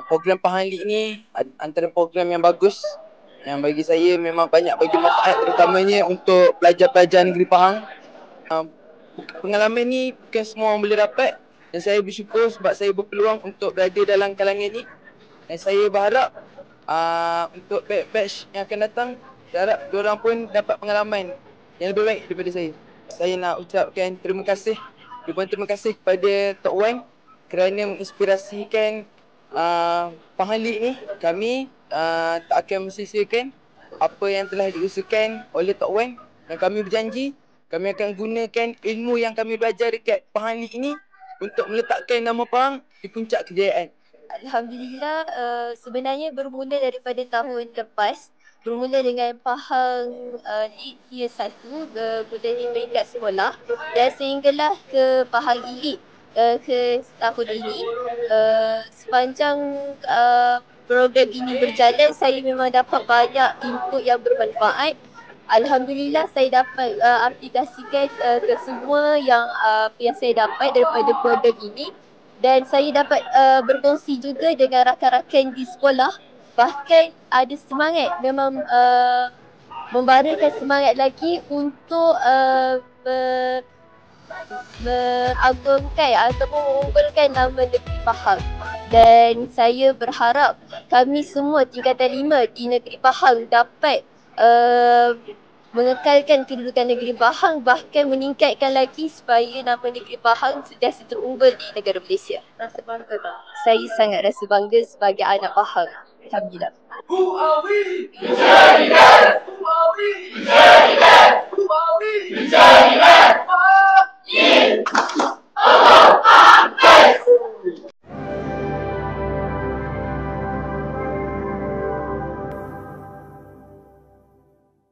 Program Pahang League ni antara program yang bagus yang bagi saya memang banyak bagi manfaat, terutamanya untuk pelajar-pelajar negeri Pahang. Uh, Pengalaman ni bukan semua orang boleh dapat, dan saya bersyukur sebab saya berpeluang untuk berada dalam kalangan ni. Dan saya berharap untuk batch yang akan datang, saya harap diorang pun dapat pengalaman yang lebih baik daripada saya. Saya nak ucapkan terima kasih, ribuan terima kasih kepada Tok Wan kerana menginspirasikan Pahang League ni. Kami tak akan mensia-siakan apa yang telah diusahakan oleh Tok Wan, dan kami berjanji kami akan gunakan ilmu yang kami belajar dekat Pahang League ini untuk meletakkan nama Pahang di puncak kejayaan. Alhamdulillah, sebenarnya bermula daripada tahun lepas, bermula dengan Pahang League Tier 1 bermula di peringkat sekolah, dan sehinggalah ke Pahang Elite ke tahun ini. Sepanjang program ini berjalan, saya memang dapat banyak input yang bermanfaat. Alhamdulillah, saya dapat aplikasikan ke semua yang saya dapat daripada program ini, dan saya dapat berkongsi juga dengan rakan-rakan di sekolah. Bahkan ada semangat, memang membarakan semangat lagi untuk mengagungkan ataupun mengunggulkan nama negeri Pahang. Dan saya berharap kami semua tingkatan 5 di negeri Pahang dapat mengekalkan kedudukan negeri Pahang, bahkan meningkatkan lagi supaya nama negeri Pahang sentiasa terunggul di negara Malaysia. Rasa bangga tak? Saya sangat rasa bangga sebagai anak Pahang. Alhamdulillah. Who are we?